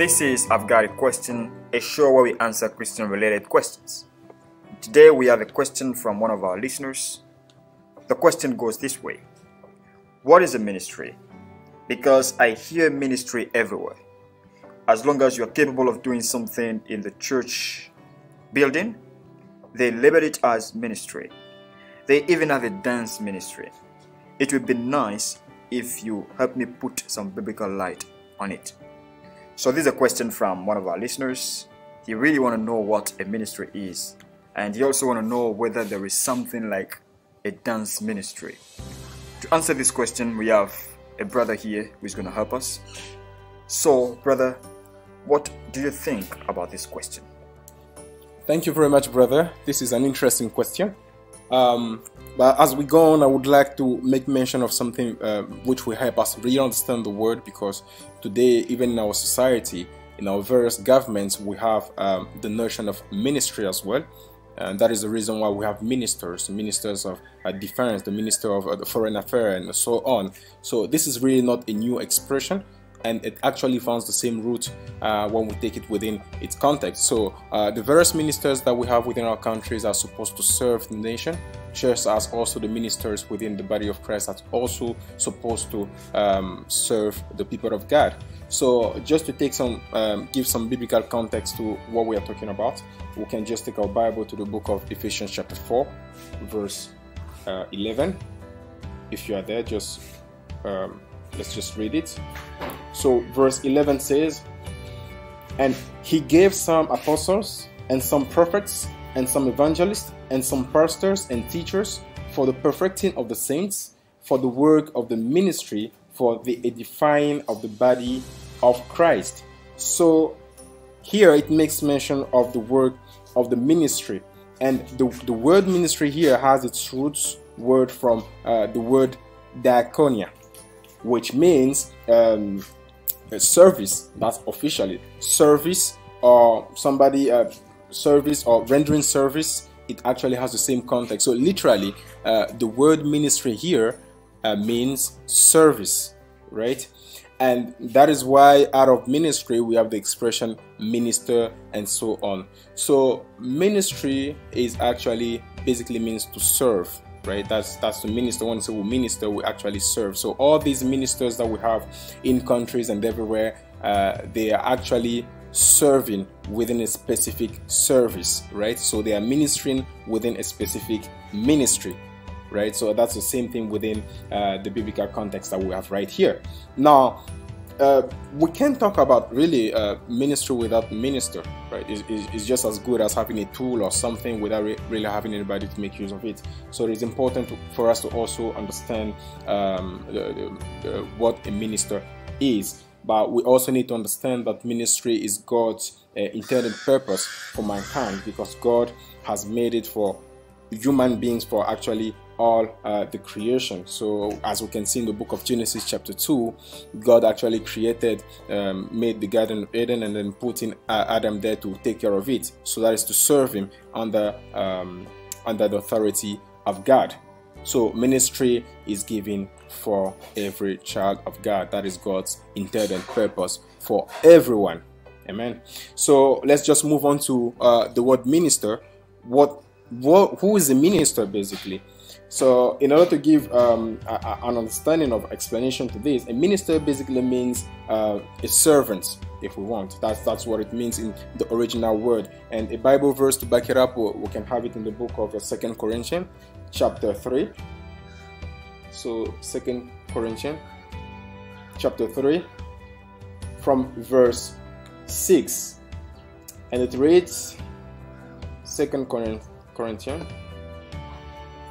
This is I've Got a Question, a show where we answer Christian-related questions. Today we have a question from one of our listeners. The question goes this way. What is a ministry? Because I hear ministry everywhere. As long as you're capable of doing something in the church building, they label it as ministry. They even have a dance ministry. It would be nice if you help me put some biblical light on it. So this is a question from one of our listeners. He really want to know what a ministry is. And he also want to know whether there is something like a dance ministry. To answer this question, we have a brother here who is going to help us. So, brother, what do you think about this question? Thank you very much, brother. This is an interesting question. But as we go on, I would like to make mention of something which will help us really understand the word, because today, even in our society, in our various governments, we have the notion of ministry as well. And that is the reason why we have ministers of defense, the minister of the foreign affairs, and so on. So this is really not a new expression, and it actually finds the same root when we take it within its context. So the various ministers that we have within our countries are supposed to serve the nation, just as also the ministers within the body of Christ are also supposed to serve the people of God. So just to take some, give some biblical context to what we are talking about, we can just take our Bible to the book of Ephesians chapter 4, verse 11. If you are there, just let's just read it. So verse 11 says, "And he gave some apostles, and some prophets, and some evangelists, and some pastors and teachers for the perfecting of the saints, for the work of the ministry, for the edifying of the body of Christ." So here it makes mention of the work of the ministry, and the word ministry here has its roots word from the word diakonia, which means service. That's officially service, or somebody service or rendering service. It actually has the same context. So literally the word ministry here means service, right? And that is why out of ministry we have the expression minister and so on. So ministry is actually basically means to serve, right? That's the minister. When we say we minister, we actually serve. So all these ministers that we have in countries and everywhere, they are actually serving within a specific service, right? So they are ministering within a specific ministry, right? So that's the same thing within the biblical context that we have right here. Now, we can't talk about really ministry without minister, right? It's just as good as having a tool or something without really having anybody to make use of it. So it is important for us to also understand what a minister is. But we also need to understand that ministry is God's intended purpose for mankind, because God has made it for human beings, for actually all the creation. So as we can see in the book of Genesis chapter 2, God actually created, made the Garden of Eden, and then put in Adam there to take care of it. So that is to serve him under the authority of God. So ministry is given for every child of God. That is God's intended purpose for everyone. Amen. So let's just move on to the word minister. Who is a minister basically? So in order to give an understanding of explanation to this, a minister basically means a servant, if we want. That's what it means in the original word. And a Bible verse to back it up, we can have it in the book of 2 Corinthians chapter 3. So 2 Corinthians chapter 3 from verse 6. And it reads, 2 Corinthians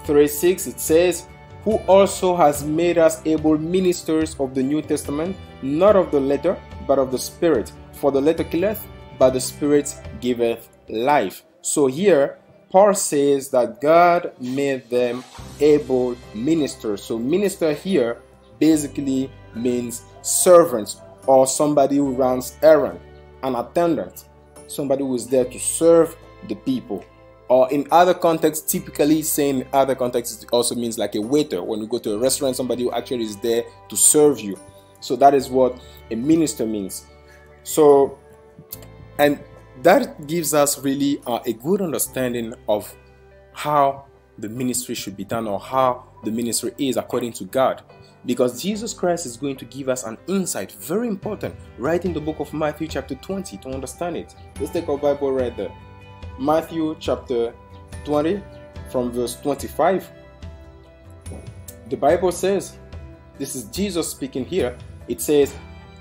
3:6, it says, "Who also has made us able ministers of the New Testament, not of the letter, but of the Spirit. For the letter killeth, but the Spirit giveth life." So here, Paul says that God made them able ministers. So minister here basically means servants, or somebody who runs errand, an attendant, somebody who is there to serve the people. Or in other contexts, typically saying in other contexts, it also means like a waiter. When you go to a restaurant, somebody who actually is there to serve you. So that is what a minister means. So, and that gives us really a good understanding of how the ministry should be done, or how the ministry is according to God. Because Jesus Christ is going to give us an insight, very important, right in the book of Matthew chapter 20 to understand it. Let's take our Bible right there. Matthew chapter 20 from verse 25. The Bible says, this is Jesus speaking here. It says,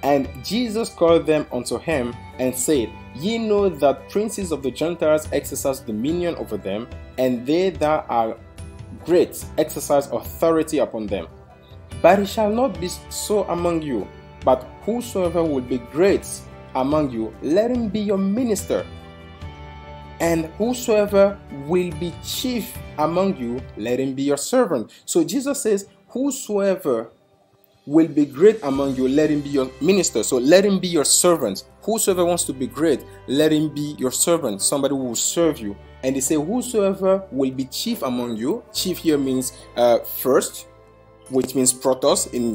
"And Jesus called them unto him and said, Ye know that princes of the Gentiles exercise dominion over them, and they that are great exercise authority upon them. But it shall not be so among you. But whosoever will be great among you, let him be your minister. And whosoever will be chief among you, let him be your servant." So Jesus says, whosoever will be great among you, let him be your minister. So let him be your servant. Whosoever wants to be great, let him be your servant, somebody who will serve you. And they say, whosoever will be chief among you. Chief here means first, which means protos in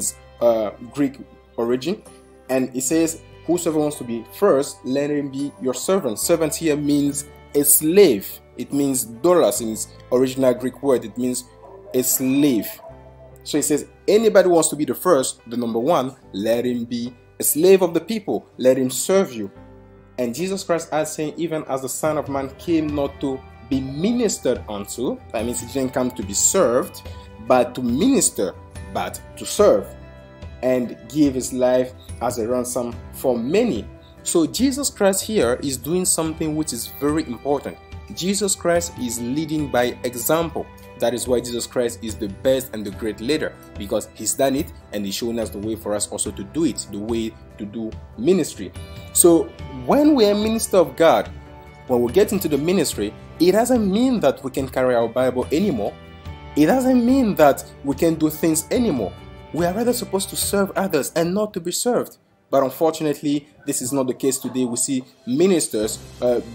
Greek origin. And it says, whosoever wants to be first, let him be your servant. Servant here means a slave. It means doulos in its original Greek word. It means a slave. So it says, anybody who wants to be the first, the number one, let him be a slave of the people. Let him serve you. And Jesus Christ adds saying, even as the Son of Man came not to be ministered unto, that means he didn't come to be served, but to minister, but to serve, and give his life as a ransom for many. So Jesus Christ here is doing something which is very important. Jesus Christ is leading by example. That is why Jesus Christ is the best and the great leader, because he's done it and he's showing us the way for us also to do it, the way to do ministry. So when we are minister of God, when we get into the ministry, it doesn't mean that we can carry our Bible anymore. It doesn't mean that we can do things anymore. We are rather supposed to serve others and not to be served. But unfortunately, this is not the case today. We see ministers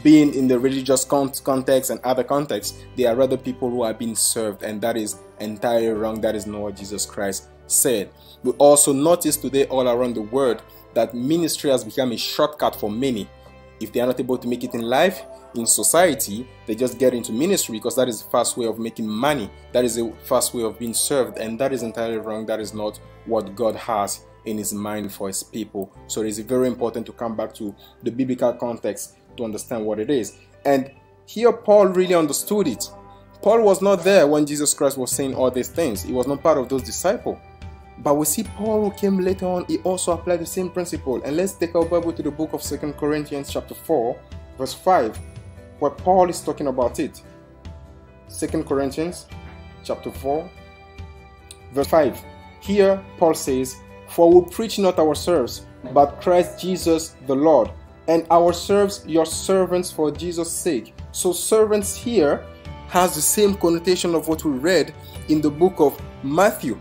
being in the religious context and other contexts. They are rather people who are being served, and that is entirely wrong. That is not what Jesus Christ said. We also notice today all around the world that ministry has become a shortcut for many. If they are not able to make it in life, in society, they just get into ministry because that is the fast way of making money. That is a fast way of being served, and that is entirely wrong. That is not what God has in his mind for his people. So it is very important to come back to the biblical context to understand what it is. And here Paul really understood it. Paul was not there when Jesus Christ was saying all these things. He was not part of those disciples. But we see Paul, who came later on, he also applied the same principle. And let's take our Bible to the book of 2 Corinthians chapter 4, verse 5, where Paul is talking about it. 2 Corinthians chapter 4, verse 5. Here Paul says, "For we preach not ourselves, but Christ Jesus the Lord, and ourselves your servants for Jesus' sake." So servants here has the same connotation of what we read in the book of Matthew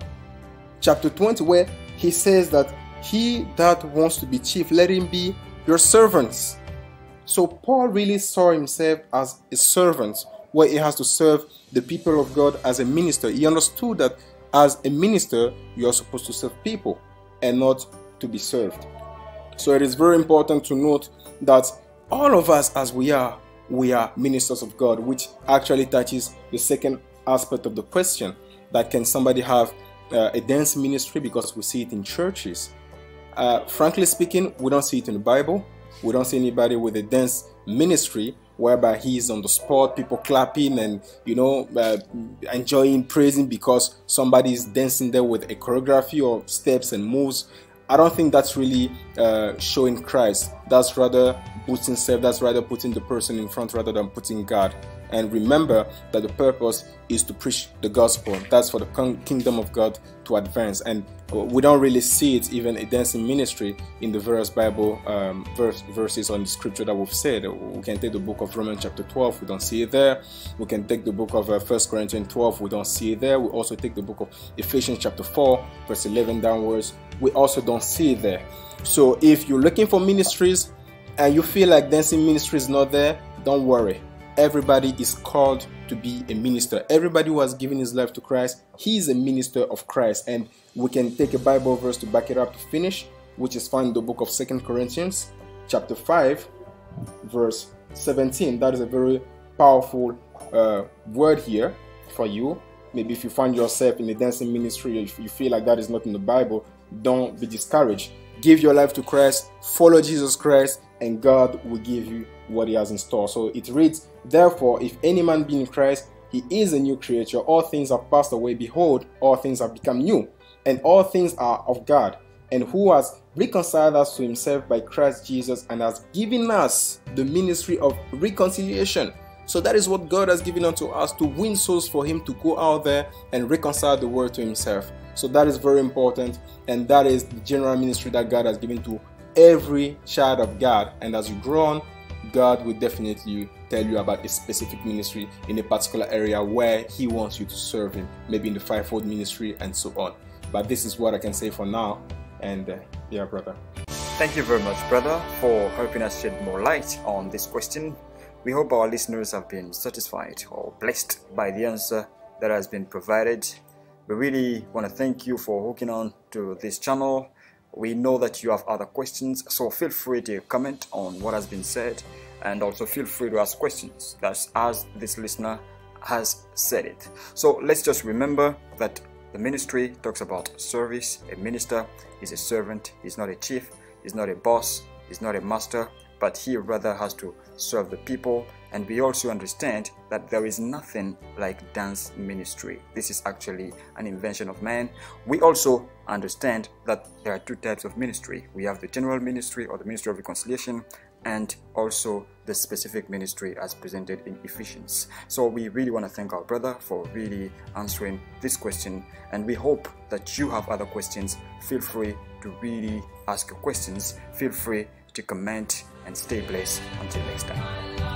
chapter 20, where he says that he that wants to be chief, let him be your servants. So Paul really saw himself as a servant, where he has to serve the people of God as a minister. He understood that as a minister, you are supposed to serve people and not to be served. So it is very important to note that all of us, as we are ministers of God, which actually touches the second aspect of the question, that can somebody have a dance ministry, because we see it in churches. Frankly speaking, we don't see it in the Bible. We don't see anybody with a dance ministry whereby he's on the spot, people clapping and enjoying, praising because somebody is dancing there with a choreography or steps and moves. I don't think that's really showing Christ. That's rather boosting self. That's rather putting the person in front rather than putting God. And remember that the purpose is to preach the gospel. That's for the kingdom of God to advance. And we don't really see it, even a dancing ministry, in the various Bible verses on the scripture that we've said. We can take the book of Romans chapter 12, we don't see it there. We can take the book of 1 Corinthians 12, we don't see it there. We also take the book of Ephesians chapter 4, verse 11 downwards. We also don't see it there. So if you're looking for ministries and you feel like dancing ministry is not there, don't worry. Everybody is called to be a minister. Everybody who has given his life to Christ, he is a minister of Christ. And we can take a Bible verse to back it up to finish, which is found in the book of 2 Corinthians chapter 5, verse 17. That is a very powerful word here for you. Maybe if you find yourself in the dancing ministry, if you feel like that is not in the Bible, don't be discouraged. Give your life to Christ, follow Jesus Christ, and God will give you what He has in store. So it reads, therefore, if any man be in Christ, he is a new creature. All things have passed away. Behold, all things have become new. And all things are of God, and who has reconciled us to Himself by Christ Jesus, and has given us the ministry of reconciliation. So that is what God has given unto us, to win souls for Him, to go out there and reconcile the world to Himself. So that is very important, and that is the general ministry that God has given to every child of God. And as you grow on, God will definitely tell you about a specific ministry in a particular area where He wants you to serve Him, maybe in the fivefold ministry and so on. But this is what I can say for now. And yeah, brother. Thank you very much, brother, for helping us shed more light on this question. We hope our listeners have been satisfied or blessed by the answer that has been provided. We really want to thank you for hooking on to this channel. We know that you have other questions, so feel free to comment on what has been said, and also feel free to ask questions that's as this listener has said it. So let's just remember that the ministry talks about service. A minister is a servant. He's not a chief, he's not a boss, he's not a master, but he rather has to serve the people. And we also understand that there is nothing like dance ministry. This is actually an invention of man. We also understand that there are two types of ministry. We have the general ministry, or the ministry of reconciliation, and also the specific ministry as presented in Ephesians. So we really want to thank our brother for really answering this question, and we hope that you have other questions. Feel free to really ask your questions. Feel free to comment, and stay blessed until next time.